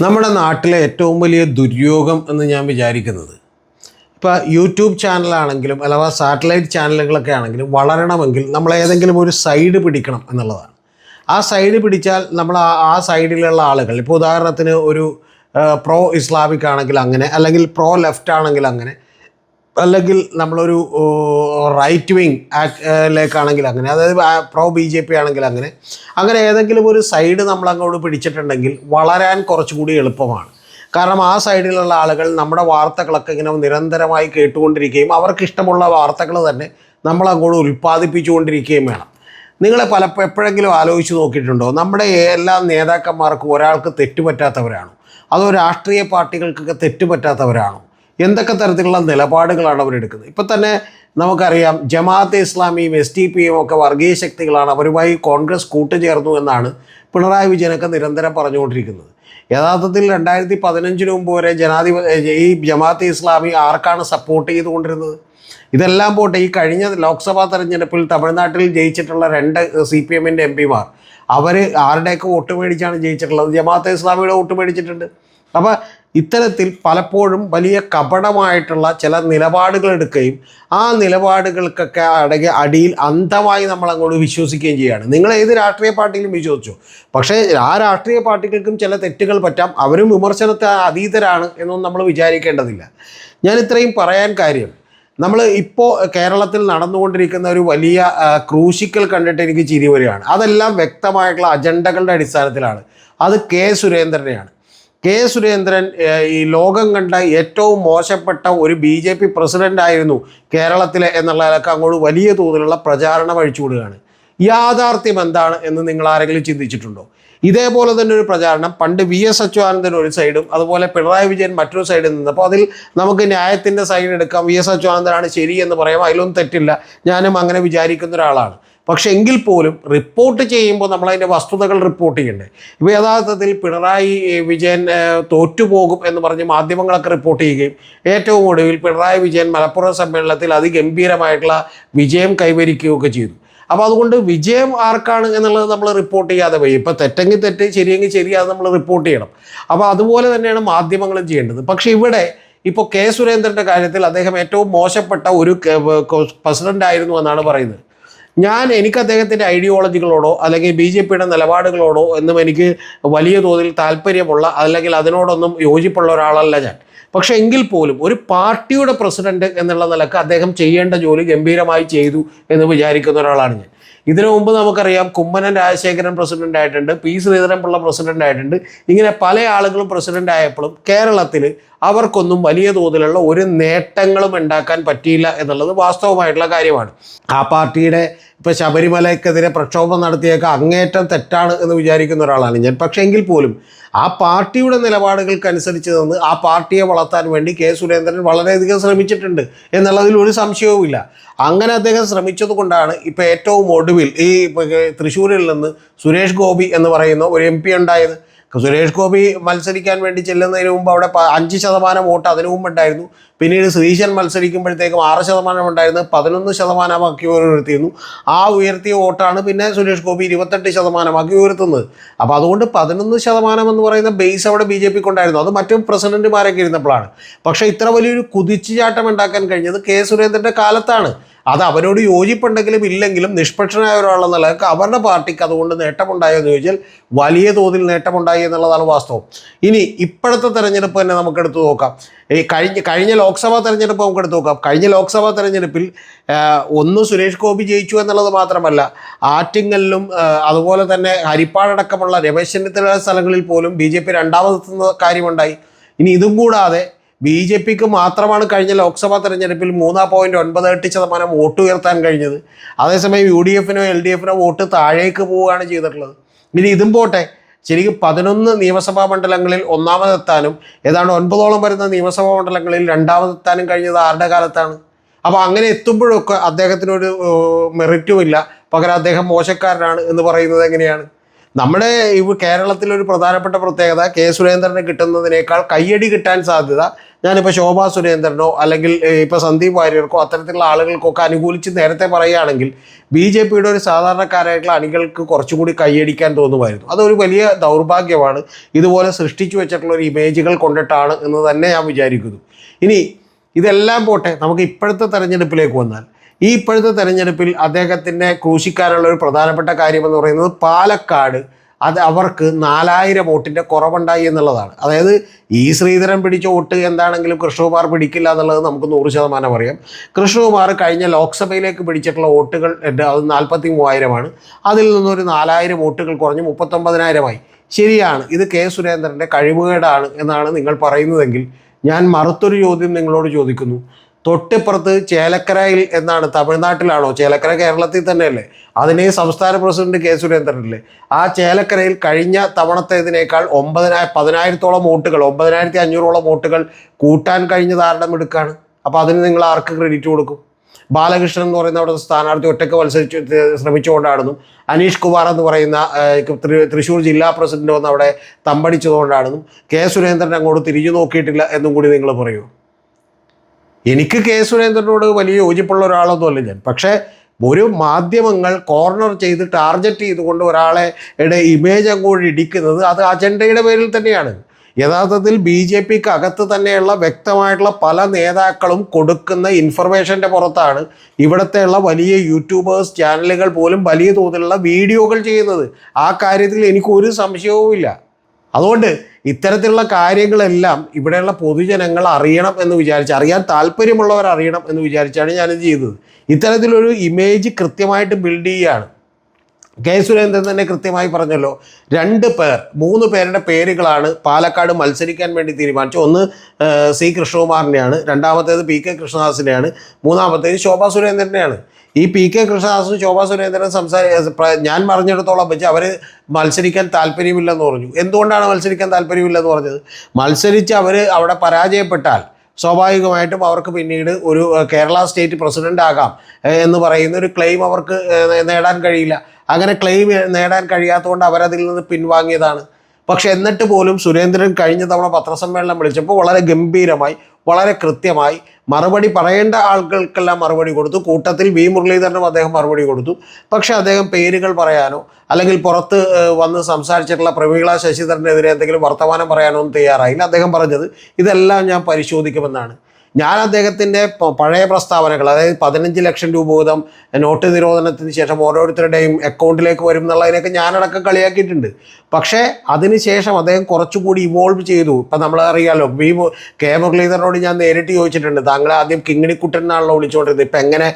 നമ്മുടെ നാട്ടിലെ ഏറ്റവും വലിയ ദുര്യോഗം എന്ന് ഞാൻ വിചാരിക്കുന്നത് ഇപ്പോൾ യൂട്യൂബ് ചാനലാണെങ്കിലും അഥവാ സാറ്റലൈറ്റ് ചാനലുകളൊക്കെ ആണെങ്കിലും വളരണമെങ്കിൽ നമ്മൾ ഏതെങ്കിലും ഒരു സൈഡ് പിടിക്കണം എന്നുള്ളതാണ്. ആ സൈഡ് പിടിച്ചാൽ നമ്മൾ ആ സൈഡിലുള്ള ആളുകൾ, ഇപ്പോൾ ഉദാഹരണത്തിന് ഒരു പ്രോ ഇസ്ലാമിക് ആണെങ്കിൽ അങ്ങനെ, അല്ലെങ്കിൽ പ്രോ ലെഫ്റ്റ് ആണെങ്കിൽ അങ്ങനെ, അല്ലെങ്കിൽ നമ്മളൊരു റൈറ്റ് വിങ് ലേക്കാണെങ്കിൽ അങ്ങനെ, അതായത് പ്രോ BJP ആണെങ്കിൽ അങ്ങനെ അങ്ങനെ ഏതെങ്കിലും ഒരു സൈഡ് നമ്മൾ അങ്ങോട്ട് പിടിച്ചിട്ടുണ്ടെങ്കിൽ വളരാൻ കുറച്ചുകൂടി എളുപ്പമാണ്. കാരണം ആ സൈഡിലുള്ള ആളുകൾ നമ്മുടെ വാർത്തകളൊക്കെ ഇങ്ങനെ നിരന്തരമായി കേട്ടുകൊണ്ടിരിക്കുകയും അവർക്കിഷ്ടമുള്ള വാർത്തകൾ തന്നെ നമ്മളങ്ങോട്ട് ഉൽപ്പാദിപ്പിച്ചുകൊണ്ടിരിക്കുകയും വേണം. നിങ്ങളെ എപ്പോഴെങ്കിലും ആലോചിച്ച് നോക്കിയിട്ടുണ്ടോ, നമ്മുടെ എല്ലാ നേതാക്കന്മാർക്കും ഒരാൾക്ക് തെറ്റുപറ്റാത്തവരാണോ, അതോ രാഷ്ട്രീയ പാർട്ടികൾക്കൊക്കെ തെറ്റുപറ്റാത്തവരാണോ? എന്തൊക്കെ തരത്തിലുള്ള നിലപാടുകളാണ് അവരെടുക്കുന്നത്? ഇപ്പം തന്നെ നമുക്കറിയാം, ജമാഅത്തെ ഇസ്ലാമിയും SDPയും ഒക്കെ വർഗീയ ശക്തികളാണ്, അവരുമായി കോൺഗ്രസ് കൂട്ടുചേർന്നു എന്നാണ് പിണറായി വിജയനൊക്കെ നിരന്തരം പറഞ്ഞുകൊണ്ടിരിക്കുന്നത്. യഥാർത്ഥത്തിൽ 2015 മുമ്പ് വരെ ഈ ജമാഅത്തെ ഇസ്ലാമി ആർക്കാണ് സപ്പോർട്ട് ചെയ്തുകൊണ്ടിരുന്നത്? ഇതെല്ലാം പോട്ടെ, ഈ കഴിഞ്ഞ ലോക്സഭാ തെരഞ്ഞെടുപ്പിൽ തമിഴ്നാട്ടിൽ ജയിച്ചിട്ടുള്ള 2 CPMൻ്റെ MP മാർ അവർ ആരുടെയൊക്കെ വോട്ട് മേടിച്ചാണ് ജയിച്ചിട്ടുള്ളത്? ജമാഅത്തെ ഇസ്ലാമിയുടെ വോട്ട് മേടിച്ചിട്ടുണ്ട്. അപ്പോൾ ഇത്തരത്തിൽ പലപ്പോഴും വലിയ കപടമായിട്ടുള്ള ചില നിലപാടുകൾ എടുക്കുകയും ആ നിലപാടുകൾക്കൊക്കെ അടിയിൽ അന്ധമായി നമ്മൾ അങ്ങോട്ട് വിശ്വസിക്കുകയും ചെയ്യുകയാണ്. നിങ്ങൾ ഏത് രാഷ്ട്രീയ പാർട്ടിയിലും വിശ്വസിച്ചു, പക്ഷേ ആ രാഷ്ട്രീയ പാർട്ടികൾക്കും ചില തെറ്റുകൾ പറ്റാം, അവരും വിമർശനത്തെ അതീതരാണ് എന്നൊന്നും നമ്മൾ വിചാരിക്കേണ്ടതില്ല. ഞാൻ ഇത്രയും പറയാൻ കാര്യം, നമ്മൾ ഇപ്പോൾ കേരളത്തിൽ നടന്നുകൊണ്ടിരിക്കുന്ന ഒരു വലിയ ക്രൂശിക്കൽ കണ്ടിട്ട് എനിക്ക് ചിരി വരികയാണ്. അതെല്ലാം വ്യക്തമായിട്ടുള്ള അജണ്ടകളുടെ അടിസ്ഥാനത്തിലാണ്. അത് സുരേന്ദ്രനെയാണ്. സുരേന്ദ്രൻ ഈ ലോകം കണ്ട ഏറ്റവും മോശപ്പെട്ട ഒരു BJP പ്രസിഡൻ്റ് ആയിരുന്നു കേരളത്തിലെ എന്നുള്ളതൊക്കെ അങ്ങോട്ട് വലിയ തോതിലുള്ള പ്രചാരണം അഴിച്ചുവിടുകയാണ്. യാഥാർത്ഥ്യം എന്താണ് എന്ന് നിങ്ങൾ ആരെങ്കിലും ചിന്തിച്ചിട്ടുണ്ടോ? ഇതേപോലെ തന്നെ ഒരു പ്രചാരണം പണ്ട് VS അച്യുതാനന്ദൻ ഒരു സൈഡും അതുപോലെ പിണറായി വിജയൻ മറ്റൊരു സൈഡിൽ നിന്നപ്പോൾ അതിൽ നമുക്ക് ന്യായത്തിൻ്റെ സൈഡ് എടുക്കാം, VS അച്യുതാനന്ദനാണ് ശരി എന്ന് പറയാം, അതിലൊന്നും തെറ്റില്ല, ഞാനും അങ്ങനെ വിചാരിക്കുന്ന ഒരാളാണ്. പക്ഷെ എങ്കിൽ പോലും റിപ്പോർട്ട് ചെയ്യുമ്പോൾ നമ്മളതിൻ്റെ വസ്തുതകൾ റിപ്പോർട്ട് ചെയ്യണ്ടേ? ഇപ്പോൾ യഥാർത്ഥത്തിൽ പിണറായി വിജയൻ തോറ്റുപോകും എന്ന് പറഞ്ഞ് മാധ്യമങ്ങളൊക്കെ റിപ്പോർട്ട് ചെയ്യുകയും ഏറ്റവും ഒടുവിൽ പിണറായി വിജയൻ മലപ്പുറം സമ്മേളനത്തിൽ അതിഗംഭീരമായിട്ടുള്ള വിജയം കൈവരിക്കുകയൊക്കെ ചെയ്തു. അപ്പോൾ അതുകൊണ്ട് വിജയം ആർക്കാണ് എന്നുള്ളത് നമ്മൾ റിപ്പോർട്ട് ചെയ്യാതെ പോയി. ഇപ്പോൾ തെറ്റെങ്കിൽ തെറ്റ്, ശരിയെങ്കിൽ ശരി, അത് നമ്മൾ റിപ്പോർട്ട് ചെയ്യണം. അപ്പോൾ അതുപോലെ തന്നെയാണ് മാധ്യമങ്ങളും ചെയ്യേണ്ടത്. പക്ഷേ ഇവിടെ ഇപ്പോൾ സുരേന്ദ്രൻ്റെ കാര്യത്തിൽ അദ്ദേഹം ഏറ്റവും മോശപ്പെട്ട ഒരു പ്രസിഡൻ്റ് ആയിരുന്നു എന്നാണ് പറയുന്നത്. എനിക്ക് അദ്ദേഹത്തിൻ്റെ ഐഡിയോളജികളോടോ അല്ലെങ്കിൽ BJPയുടെ നിലപാടുകളോടോ ഒന്നും എനിക്ക് വലിയ തോതിൽ താല്പര്യമുള്ള അല്ലെങ്കിൽ അതിനോടൊന്നും യോജിപ്പുള്ള ഒരാളല്ല ഞാൻ. പക്ഷേ എങ്കിൽ പോലും ഒരു പാർട്ടിയുടെ പ്രസിഡന്റ് എന്നുള്ള നിലക്ക് അദ്ദേഹം ചെയ്യേണ്ട ജോലി ഗംഭീരമായി ചെയ്തു എന്ന് വിചാരിക്കുന്ന ഒരാളാണ് ഞാൻ. ഇതിനു മുമ്പ് നമുക്കറിയാം, കുമ്മനം രാജശേഖരൻ പ്രസിഡന്റ് ആയിട്ടുണ്ട്, P ശ്രീധരൻപിള്ള പ്രസിഡന്റ് ആയിട്ടുണ്ട്. ഇങ്ങനെ പല ആളുകളും പ്രസിഡന്റ് ആയപ്പോഴും കേരളത്തിൽ അവർക്കൊന്നും വലിയ തോതിലുള്ള ഒരു നേട്ടങ്ങളും ഉണ്ടാക്കാൻ പറ്റിയില്ല എന്നുള്ളത് വാസ്തവമായിട്ടുള്ള കാര്യമാണ്. ആ പാർട്ടിയുടെ ഇപ്പോൾ ശബരിമലയ്ക്കെതിരെ പ്രക്ഷോഭം നടത്തിയൊക്കെ അങ്ങേറ്റം തെറ്റാണ് എന്ന് വിചാരിക്കുന്ന ഒരാളാണ് ഞാൻ. പക്ഷേ എങ്കിൽ പോലും ആ പാർട്ടിയുടെ നിലപാടുകൾക്കനുസരിച്ച് നിന്ന് ആ പാർട്ടിയെ വളർത്താൻ വേണ്ടി സുരേന്ദ്രൻ വളരെയധികം ശ്രമിച്ചിട്ടുണ്ട് എന്നുള്ളതിൽ ഒരു സംശയവുമില്ല. അങ്ങനെ അദ്ദേഹം ശ്രമിച്ചത് കൊണ്ടാണ് ഇപ്പോൾ ഏറ്റവും ഒടുവിൽ ഈ തൃശ്ശൂരിൽ നിന്ന് സുരേഷ് ഗോപി എന്ന് പറയുന്ന ഒരു MP ഉണ്ടായത്. സുരേഷ് ഗോപി മത്സരിക്കാൻ വേണ്ടി ചെല്ലുന്നതിന് മുമ്പ് അവിടെ 5% വോട്ട് അതിനു മുമ്പ് ഉണ്ടായിരുന്നു. പിന്നീട് ശ്രീശൻ മത്സരിക്കുമ്പോഴത്തേക്കും 6% ഉണ്ടായിരുന്നു, 11% ഉയർത്തിയിരുന്നു. ആ ഉയർത്തിയ വോട്ടാണ് പിന്നെ സുരേഷ് ഗോപി 28% ഉയർത്തുന്നത്. അപ്പോൾ അതുകൊണ്ട് 11% എന്ന് പറയുന്ന ബേസ് അവിടെ BJPക്ക് ഉണ്ടായിരുന്നു. അത് മറ്റു പ്രസിഡന്റുമാരൊക്കെ ഇരുന്നപ്പോഴാണ്. പക്ഷേ ഇത്ര വലിയൊരു കുതിച്ചുചാട്ടം ഉണ്ടാക്കാൻ കഴിഞ്ഞത് സുരേന്ദ്രൻ്റെ കാലത്താണ്. അത് അവരോട് യോജിപ്പുണ്ടെങ്കിലും ഇല്ലെങ്കിലും നിഷ്പക്ഷനായ ഒരാളെന്ന നിലയ്ക്ക് അവരുടെ പാർട്ടിക്ക് അതുകൊണ്ട് നേട്ടമുണ്ടായോ എന്ന് ചോദിച്ചാൽ വലിയ തോതിൽ നേട്ടമുണ്ടായി എന്നുള്ളതാണ് വാസ്തവം. ഇനി ഇപ്പോഴത്തെ തെരഞ്ഞെടുപ്പ് തന്നെ നമുക്കെടുത്ത് നോക്കാം. ഈ കഴിഞ്ഞ ലോക്സഭാ തെരഞ്ഞെടുപ്പ് നമുക്കെടുത്ത് നോക്കാം. കഴിഞ്ഞ ലോക്സഭാ തെരഞ്ഞെടുപ്പിൽ ഒന്ന് സുരേഷ് ഗോപി ജയിച്ചു എന്നുള്ളത് മാത്രമല്ല, ആറ്റിങ്ങലിലും അതുപോലെ തന്നെ ഹരിപ്പാടടക്കമുള്ള രമേശ് ചെന്നിത്തല സ്ഥലങ്ങളിൽ പോലും BJP രണ്ടാമതെത്തുന്ന കാര്യമുണ്ടായി. ഇനി ഇതും കൂടാതെ BJPക്ക് മാത്രമാണ് കഴിഞ്ഞ ലോക്സഭാ തെരഞ്ഞെടുപ്പിൽ 3.98% വോട്ട് ഉയർത്താൻ കഴിഞ്ഞത്. അതേസമയം UDFനോ LDFനോ വോട്ട് താഴേക്ക് പോവുകയാണ് ചെയ്തിട്ടുള്ളത്. ഇനി ഇതും പോട്ടെ, ശരിക്കും 11 നിയമസഭാ മണ്ഡലങ്ങളിൽ ഒന്നാമതെത്താനും ഏതാണ്ട് 9ഓളം വരുന്ന നിയമസഭാ മണ്ഡലങ്ങളിൽ രണ്ടാമതെത്താനും കഴിഞ്ഞത് ആരുടെ കാലത്താണ്? അപ്പോൾ അങ്ങനെ എത്തുമ്പോഴൊക്കെ അദ്ദേഹത്തിനൊരു മെറിറ്റുമില്ല, പകരം അദ്ദേഹം മോശക്കാരനാണ് എന്ന് പറയുന്നത് എങ്ങനെയാണ്? നമ്മുടെ കേരളത്തിലൊരു പ്രധാനപ്പെട്ട പ്രത്യേകത കെ സുരേന്ദ്രന് കിട്ടുന്നതിനേക്കാൾ കയ്യടി കിട്ടാൻ സാധ്യത ഞാനിപ്പോൾ ശോഭാ സുരേന്ദ്രനോ അല്ലെങ്കിൽ ഇപ്പോൾ സന്ദീപ് വാര്യർക്കോ അത്തരത്തിലുള്ള ആളുകൾക്കൊക്കെ അനുകൂലിച്ച് നേരത്തെ പറയുകയാണെങ്കിൽ BJPയുടെ ഒരു സാധാരണക്കാരായിട്ടുള്ള അണികൾക്ക് കുറച്ചുകൂടി കയ്യടിക്കാൻ തോന്നുമായിരുന്നു. അതൊരു വലിയ ദൗർഭാഗ്യമാണ്. ഇതുപോലെ സൃഷ്ടിച്ചു വെച്ചിട്ടുള്ള ഒരു ഇമേജുകൾ കൊണ്ടിട്ടാണ് എന്ന് തന്നെ ഞാൻ വിചാരിക്കുന്നു. ഇനി ഇതെല്ലാം പോട്ടെ, നമുക്ക് ഇപ്പോഴത്തെ തെരഞ്ഞെടുപ്പിലേക്ക് വന്നാൽ ഈ ഇപ്പോഴത്തെ തെരഞ്ഞെടുപ്പിൽ അദ്ദേഹത്തിൻ്റെ ക്രൂശിക്കാനുള്ള ഒരു പ്രധാനപ്പെട്ട കാര്യമെന്ന് പറയുന്നത് പാലക്കാട് അവർക്ക് 4000 വോട്ടിൻ്റെ കുറവുണ്ടായി എന്നുള്ളതാണ്. അതായത് ശ്രീധരൻ പിടിച്ച വോട്ട് എന്താണെങ്കിലും കൃഷ്ണകുമാർ പിടിക്കില്ല എന്നുള്ളത് നമുക്ക് 100% അറിയാം. കൃഷ്ണകുമാർ കഴിഞ്ഞ ലോക്സഭയിലേക്ക് പിടിച്ചിട്ടുള്ള വോട്ടുകൾ അത് 43,000 അതിൽ നിന്നൊരു 4000 വോട്ടുകൾ കുറഞ്ഞ് 39,000 ശരിയാണ്, ഇത് കെ സുരേന്ദ്രൻ്റെ കഴിവുകേടാണ് എന്നാണ് നിങ്ങൾ പറയുന്നതെങ്കിൽ ഞാൻ മറുത്തൊരു ചോദ്യം നിങ്ങളോട് ചോദിക്കുന്നു. തൊട്ടിപ്പുറത്ത് ചേലക്കരയിൽ എന്നാണ്, തമിഴ്നാട്ടിലാണോ? ചേലക്കര കേരളത്തിൽ തന്നെയല്ലേ? അതിനെ സംസ്ഥാന പ്രസിഡന്റ് കെ സുരേന്ദ്രനല്ലേ? ആ ചേലക്കരയിൽ കഴിഞ്ഞ തവണത്തേതിനേക്കാൾ 10,000-ഓളം വോട്ടുകൾ, 9,500-ഓളം വോട്ടുകൾ കൂട്ടാൻ കഴിഞ്ഞത് ആരുടെ മിടുക്കാണ്? അപ്പോൾ അതിന് നിങ്ങൾ ആർക്ക് ക്രെഡിറ്റ് കൊടുക്കും? ബാലകൃഷ്ണൻ എന്ന് പറയുന്ന അവിടെ സ്ഥാനാർത്ഥി ഒറ്റയ്ക്ക് ശ്രമിച്ചുകൊണ്ടാണെന്നും അനീഷ് കുമാർ എന്ന് പറയുന്ന തൃശ്ശൂർ ജില്ലാ പ്രസിഡന്റ് വന്ന് അവിടെ തമ്പടിച്ചതുകൊണ്ടാണെന്നും കെ സുരേന്ദ്രൻ അങ്ങോട്ട് തിരിഞ്ഞു നോക്കിയിട്ടില്ല എന്നും കൂടി നിങ്ങൾ പറയൂ. എനിക്ക് കെ സുരേന്ദ്രനോട് വലിയ യോജിപ്പുള്ള ഒരാളൊന്നുമല്ല ഞാൻ. പക്ഷേ ഒരു മാധ്യമങ്ങൾ കോർണർ ചെയ്ത് ടാർഗറ്റ് ചെയ്തുകൊണ്ട് ഒരാളെ ഇമേജ് അങ്ങോട്ട് ഇടിക്കുന്നത് അത് അജണ്ടയുടെ പേരിൽ തന്നെയാണ്. യഥാർത്ഥത്തിൽ BJPക്ക് അകത്ത് തന്നെയുള്ള വ്യക്തമായിട്ടുള്ള പല നേതാക്കളും കൊടുക്കുന്ന ഇൻഫർമേഷൻ്റെ പുറത്താണ് ഇവിടത്തെയുള്ള വലിയ യൂട്യൂബേഴ്സ് ചാനലുകൾ പോലും വലിയ തോതിലുള്ള വീഡിയോകൾ ചെയ്യുന്നത്. ആ കാര്യത്തിൽ എനിക്കൊരു സംശയവുമില്ല. അതുകൊണ്ട് ഇത്തരത്തിലുള്ള കാര്യങ്ങളെല്ലാം ഇവിടെയുള്ള പൊതുജനങ്ങൾ അറിയണം എന്ന് വിചാരിച്ച്, അറിയാൻ താല്പര്യമുള്ളവർ അറിയണം എന്ന് വിചാരിച്ചാണ് ഞാനിത് ചെയ്തത്. ഇത്തരത്തിലൊരു ഇമേജ് കൃത്യമായിട്ട് ബിൽഡ് ചെയ്യുകയാണ്. കെ സുരേന്ദ്രൻ തന്നെ കൃത്യമായി പറഞ്ഞല്ലോ, 3 പേരുടെ പേരുകളാണ് പാലക്കാട് മത്സരിക്കാൻ വേണ്ടി തീരുമാനിച്ചു. ഒന്ന് C കൃഷ്ണകുമാറിൻ്റെയാണ്, രണ്ടാമത്തേത് PK കൃഷ്ണദാസിൻ്റെയാണ്, മൂന്നാമത്തേത് ശോഭാ സുരേന്ദ്രൻ്റെയാണ്. ഈ PK കൃഷ്ണദാസും ശോഭാ സുരേന്ദ്രൻ ഞാൻ പറഞ്ഞിടത്തോളം വെച്ച് അവർ മത്സരിക്കാൻ താല്പര്യമില്ലെന്ന് പറഞ്ഞു. എന്തുകൊണ്ടാണ് മത്സരിക്കാൻ താല്പര്യമില്ലെന്ന് പറഞ്ഞത്? മത്സരിച്ച് അവർ അവിടെ പരാജയപ്പെട്ടാൽ സ്വാഭാവികമായിട്ടും അവർക്ക് പിന്നീട് ഒരു കേരള സ്റ്റേറ്റ് പ്രസിഡൻ്റ് ആകാം എന്ന് പറയുന്ന ഒരു ക്ലെയിം അവർക്ക് നേടാൻ കഴിയില്ല. അങ്ങനെ ക്ലെയിം നേടാൻ കഴിയാത്തതുകൊണ്ട് അവരതിൽ നിന്ന് പിൻവാങ്ങിയതാണ്. പക്ഷെ എന്നിട്ട് പോലും സുരേന്ദ്രൻ കഴിഞ്ഞ തവണ പത്രസമ്മേളനം വിളിച്ചപ്പോൾ വളരെ ഗംഭീരമായി, വളരെ കൃത്യമായി മറുപടി പറയേണ്ട ആളുകൾക്കെല്ലാം മറുപടി കൊടുത്തു. കൂട്ടത്തിൽ V മുരളീധരനും അദ്ദേഹം മറുപടി കൊടുത്തു. പക്ഷേ അദ്ദേഹം പേരുകൾ പറയാനോ അല്ലെങ്കിൽ പുറത്ത് വന്ന് സംസാരിച്ചിട്ടുള്ള പ്രമീള ശശിധരനെതിരെ എന്തെങ്കിലും വർത്തമാനം പറയാനോ ഒന്നും തയ്യാറായില്ല. അദ്ദേഹം പറഞ്ഞത് ഇതെല്ലാം ഞാൻ പരിശോധിക്കുമെന്നാണ്. ഞാൻ അദ്ദേഹത്തിൻ്റെ പഴയ പ്രസ്താവനകൾ, അതായത് 15 ലക്ഷം രൂപ വീതം നോട്ട് നിരോധനത്തിന് ശേഷം ഓരോരുത്തരുടെയും അക്കൗണ്ടിലേക്ക് വരും എന്നുള്ളതിനൊക്കെ ഞാനടക്കം കളിയാക്കിയിട്ടുണ്ട്. പക്ഷേ അതിനുശേഷം അദ്ദേഹം കുറച്ചുകൂടി ഇവോൾവ് ചെയ്തു. ഇപ്പം നമ്മൾ അറിയാമല്ലോ, കെ മുരളീധരനോട് ഞാൻ നേരിട്ട് ചോദിച്ചിട്ടുണ്ട്, താങ്കൾ ആദ്യം കിങ്ങിണിക്കുട്ടൻ എന്നാണല്ലോ വിളിച്ചുകൊണ്ടിരുന്നത്, ഇപ്പം എങ്ങനെ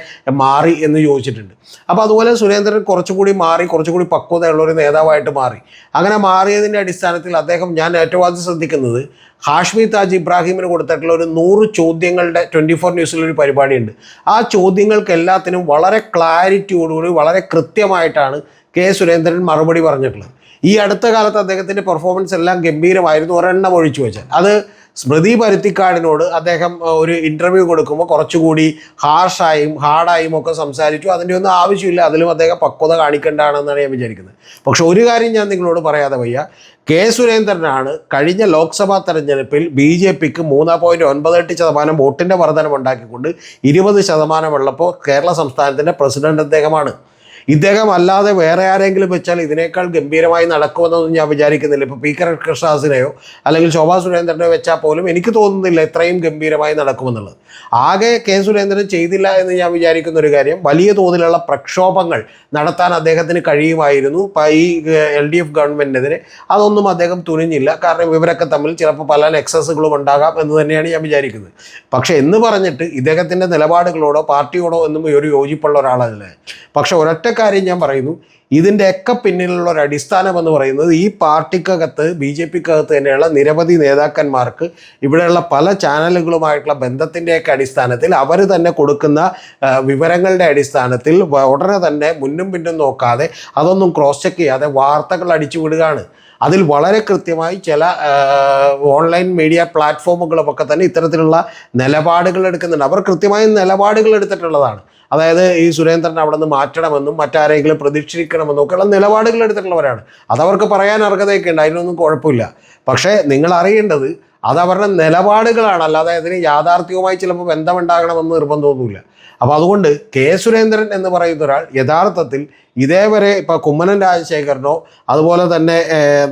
മാറി എന്ന് ചോദിച്ചിട്ടുണ്ട്. അപ്പോൾ അതുപോലെ സുരേന്ദ്രൻ കുറച്ചുകൂടി മാറി, കുറച്ചുകൂടി പക്വതയുള്ളൊരു നേതാവായിട്ട് മാറി. അങ്ങനെ മാറിയതിൻ്റെ അടിസ്ഥാനത്തിൽ അദ്ദേഹം, ഞാൻ ഏറ്റവും ആദ്യം ശ്രദ്ധിക്കുന്നത് ഹാഷ്മി താജ് ഇബ്രാഹിമിന് കൊടുത്തിട്ടുള്ള ഒരു 100 ചോദ്യങ്ങളുടെ 24 ന്യൂസിലൊരു പരിപാടിയുണ്ട്. ആ ചോദ്യങ്ങൾക്ക് എല്ലാത്തിനും വളരെ ക്ലാരിറ്റിയോടുകൂടി വളരെ കൃത്യമായിട്ടാണ് കെ സുരേന്ദ്രൻ മറുപടി പറഞ്ഞിട്ടുള്ളത്. ഈ അടുത്ത കാലത്ത് അദ്ദേഹത്തിൻ്റെ പെർഫോമൻസ് എല്ലാം ഗംഭീരമായിരുന്നു, ഒരെണ്ണം ഒഴിച്ചു വെച്ചാൽ. അത് സ്മൃതി പരുത്തിക്കാടിനോട് അദ്ദേഹം ഒരു ഇൻ്റർവ്യൂ കൊടുക്കുമ്പോൾ കുറച്ചുകൂടി ഹാർഡായും ഒക്കെ സംസാരിച്ചു. അതിൻ്റെ ഒന്നും ആവശ്യമില്ല, അതിലും അദ്ദേഹം പക്വത കാണിക്കേണ്ടതാണെന്നാണ് ഞാൻ വിചാരിക്കുന്നത്. പക്ഷെ ഒരു കാര്യം ഞാൻ നിങ്ങളോട് പറയാതെ വയ്യ, കെ സുരേന്ദ്രനാണ് കഴിഞ്ഞ ലോക്സഭാ തെരഞ്ഞെടുപ്പിൽ BJPക്ക് 3.98% വോട്ടിൻ്റെ വർധനമുണ്ടാക്കിക്കൊണ്ട് 20% ഉള്ളപ്പോൾ കേരള സംസ്ഥാനത്തിൻ്റെ പ്രസിഡന്റ് അദ്ദേഹമാണ്. ഇദ്ദേഹം അല്ലാതെ വേറെ ആരെങ്കിലും വെച്ചാൽ ഇതിനേക്കാൾ ഗംഭീരമായി നടക്കുമെന്നൊന്നും ഞാൻ വിചാരിക്കുന്നില്ല. ഇപ്പോൾ PK കൃഷ്ണദാസിനെയോ അല്ലെങ്കിൽ ശോഭാ സുരേന്ദ്രനെയോ വെച്ചാൽ പോലും എനിക്ക് തോന്നുന്നില്ല ഇത്രയും ഗംഭീരമായി നടക്കുമെന്നുള്ളത്. ആകെ കെ സുരേന്ദ്രൻ ചെയ്തില്ല എന്ന് ഞാൻ വിചാരിക്കുന്ന ഒരു കാര്യം, വലിയ തോതിലുള്ള പ്രക്ഷോഭങ്ങൾ നടത്താൻ അദ്ദേഹത്തിന് കഴിയുമായിരുന്നു ഈ LDF ഗവൺമെൻറ്റിനെതിരെ. അതൊന്നും അദ്ദേഹം തുനിഞ്ഞില്ല. കാരണം ഇവരൊക്കെ തമ്മിൽ ചിലപ്പോൾ പല നെക്സസുകളും ഉണ്ടാകാം എന്ന് തന്നെയാണ് ഞാൻ വിചാരിക്കുന്നത്. പക്ഷേ എന്ന് പറഞ്ഞിട്ട് ഇദ്ദേഹത്തിൻ്റെ നിലപാടുകളോടോ പാർട്ടിയോടോ ഒന്നും ഒരു യോജിപ്പുള്ള ഒരാളല്ല. പക്ഷെ ഒരൊറ്റ കാര്യം ഞാൻ പറയുന്നു, ഇതിൻ്റെയൊക്കെ പിന്നിലുള്ള ഒരു അടിസ്ഥാനം എന്ന് പറയുന്നത് ഈ പാർട്ടിക്കകത്ത് BJPക്കകത്ത് തന്നെയുള്ള നിരവധി നേതാക്കന്മാർക്ക് ഇവിടെയുള്ള പല ചാനലുകളുമായിട്ടുള്ള ബന്ധത്തിൻ്റെയൊക്കെ അടിസ്ഥാനത്തിൽ അവർ തന്നെ കൊടുക്കുന്ന വിവരങ്ങളുടെ അടിസ്ഥാനത്തിൽ ഉടനെ തന്നെ മുന്നും പിന്നും നോക്കാതെ അതൊന്നും ക്രോസ് ചെക്ക് ചെയ്യാതെ വാർത്തകൾ അടിച്ചു വിടുകയാണ്. അതിൽ വളരെ കൃത്യമായി ചില ഓൺലൈൻ മീഡിയ പ്ലാറ്റ്ഫോമുകളുമൊക്കെ തന്നെ ഇത്തരത്തിലുള്ള നിലപാടുകൾ എടുക്കുന്നുണ്ട്. അവർ കൃത്യമായ നിലപാടുകൾ എടുത്തിട്ടുള്ളതാണ്. അതായത് ഈ സുരേന്ദ്രൻ അവിടെ നിന്ന് മാറ്റണമെന്നും മറ്റാരെങ്കിലും പ്രതിഷ്ഠിക്കണമെന്നും ഒക്കെയുള്ള നിലപാടുകൾ എടുത്തിട്ടുള്ളവരാണ്. അതവർക്ക് പറയാൻ അർഹതയൊക്കെ ഉണ്ട്, അതിനൊന്നും കുഴപ്പമില്ല. പക്ഷേ നിങ്ങൾ അറിയേണ്ടത് അതവരുടെ നിലപാടുകളാണ്, അല്ലാതെ അതിന് യാഥാർത്ഥ്യവുമായി ചിലപ്പോൾ ബന്ധമുണ്ടാകണമെന്ന് നിർബന്ധമൊന്നുമില്ല. അപ്പോൾ അതുകൊണ്ട് കെ സുരേന്ദ്രൻ എന്ന് പറയുന്ന ഒരാൾ യഥാർത്ഥത്തിൽ ഇതേവരെ ഇപ്പോൾ കുമ്മനം രാജശേഖരനോ അതുപോലെ തന്നെ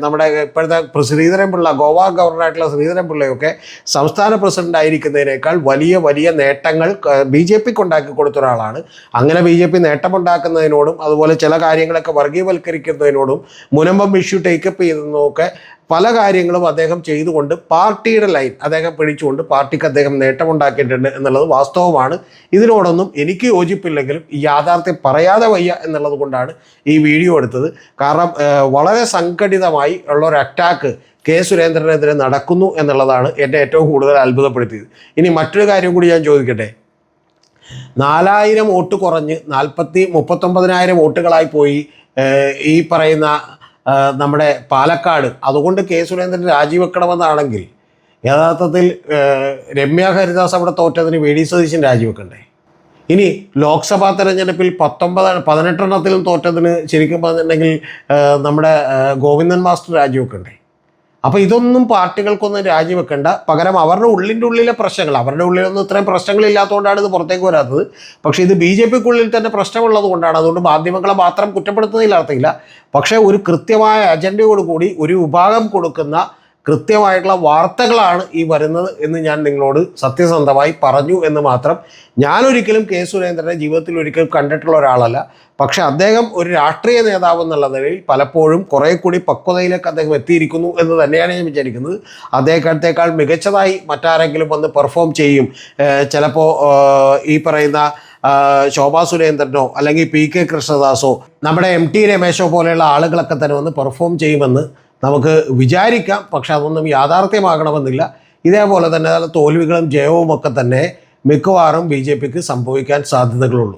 നമ്മുടെ ഇപ്പോഴത്തെ ശ്രീധരൻപിള്ള, ഗോവ ഗവർണറായിട്ടുള്ള ശ്രീധരൻപിള്ളയൊക്കെ സംസ്ഥാന പ്രസിഡന്റ് ആയിരിക്കുന്നതിനേക്കാൾ വലിയ വലിയ നേട്ടങ്ങൾ BJPക്ക് ഉണ്ടാക്കി കൊടുത്ത ഒരാളാണ്. അങ്ങനെ BJP നേട്ടമുണ്ടാക്കുന്നതിനോടും അതുപോലെ ചില കാര്യങ്ങളൊക്കെ വർഗീയവൽക്കരിക്കുന്നതിനോടും മുനമ്പം ഇഷ്യൂ ടേക്കപ്പ് ചെയ്തതൊക്കെ പല കാര്യങ്ങളും അദ്ദേഹം ചെയ്തുകൊണ്ട് പാർട്ടിയുടെ ലൈൻ അദ്ദേഹം പിടിച്ചുകൊണ്ട് പാർട്ടിക്ക് അദ്ദേഹം നേട്ടമുണ്ടാക്കിയിട്ടുണ്ട് എന്നുള്ളത് വാസ്തവമാണ്. ഇതിനോടൊന്നും എനിക്ക് യോജിപ്പില്ലെങ്കിലും ഈ യാഥാർത്ഥ്യം പറയാതെ വയ്യ എന്നുള്ളത് കൊണ്ടാണ് ഈ വീഡിയോ എടുത്തത്. കാരണം വളരെ സംഘടിതമായി ഉള്ള ഒരു അറ്റാക്ക് കെ സുരേന്ദ്രനെതിരെ നടക്കുന്നു എന്നുള്ളതാണ് എന്നെ ഏറ്റവും കൂടുതൽ അത്ഭുതപ്പെടുത്തിയത്. ഇനി മറ്റൊരു കാര്യം കൂടി ഞാൻ ചോദിക്കട്ടെ. 4000 വോട്ട് കുറഞ്ഞ് 39,000 വോട്ടുകളായി പോയി ഈ പറയുന്ന നമ്മുടെ പാലക്കാട്. അതുകൊണ്ട് കെ സുരേന്ദ്രൻ രാജിവെക്കണമെന്നാണെങ്കിൽ യഥാർത്ഥത്തിൽ രമ്യ ഹരിദാസ് അവിടെ തോറ്റതിന് VD സതീശൻ രാജിവെക്കണ്ടേ? ഇനി ലോക്സഭാ തെരഞ്ഞെടുപ്പിൽ 18 തോറ്റതിന് ശരിക്കും പറഞ്ഞിട്ടുണ്ടെങ്കിൽ നമ്മുടെ ഗോവിന്ദൻ മാസ്റ്റർ രാജിവെക്കണ്ടേ? അപ്പോൾ ഇതൊന്നും പാർട്ടികൾക്കൊന്നും രാജിവെക്കേണ്ട. പകരം അവരുടെ ഉള്ളിലെ പ്രശ്നങ്ങൾ, അവരുടെ ഉള്ളിലൊന്നും ഇത്രയും പ്രശ്നങ്ങളില്ലാത്തതുകൊണ്ടാണ് ഇത് പുറത്തേക്ക് വരാത്തത്. പക്ഷേ ഇത് BJPക്കുള്ളിൽ തന്നെ പ്രശ്നമുള്ളത് കൊണ്ടാണ്. അതുകൊണ്ട് മാധ്യമങ്ങളെ മാത്രം കുറ്റപ്പെടുത്തുന്നതിൽ അർത്ഥമില്ല. പക്ഷേ ഒരു കൃത്യമായ അജണ്ടയോടുകൂടി ഒരു വിഭാഗം കൊടുക്കുന്ന കൃത്യമായിട്ടുള്ള വാർത്തകളാണ് ഈ വരുന്നത് എന്ന് ഞാൻ നിങ്ങളോട് സത്യസന്ധമായി പറഞ്ഞു എന്ന് മാത്രം. ഞാനൊരിക്കലും കെ സുരേന്ദ്രനെ ജീവിതത്തിൽ ഒരിക്കലും കണ്ടിട്ടുള്ള ഒരാളല്ല. പക്ഷെ അദ്ദേഹം ഒരു രാഷ്ട്രീയ നേതാവ് എന്നുള്ള നിലയിൽ പലപ്പോഴും കുറേ കൂടി പക്വതയിലേക്ക് അദ്ദേഹം എത്തിയിരിക്കുന്നു എന്ന് തന്നെയാണ് ഞാൻ വിചാരിക്കുന്നത്. അദ്ദേഹത്തെക്കാൾ മികച്ചതായി മറ്റാരെങ്കിലും വന്ന് പെർഫോം ചെയ്യും. ചിലപ്പോൾ ഈ പറയുന്ന ശോഭാ സുരേന്ദ്രനോ അല്ലെങ്കിൽ PK കൃഷ്ണദാസോ നമ്മുടെ MT രമേശോ പോലെയുള്ള ആളുകളൊക്കെ തന്നെ വന്ന് പെർഫോം ചെയ്യുമെന്ന് നമുക്ക് വിചാരിക്കാം. പക്ഷെ അതൊന്നും യാഥാർത്ഥ്യമാകണമെന്നില്ല. ഇതേപോലെ തന്നെ തോൽവികളും ജയവും ഒക്കെ തന്നെ മിക്കവാറും BJPക്ക് സംഭവിക്കാൻ സാധ്യതകളുള്ളൂ.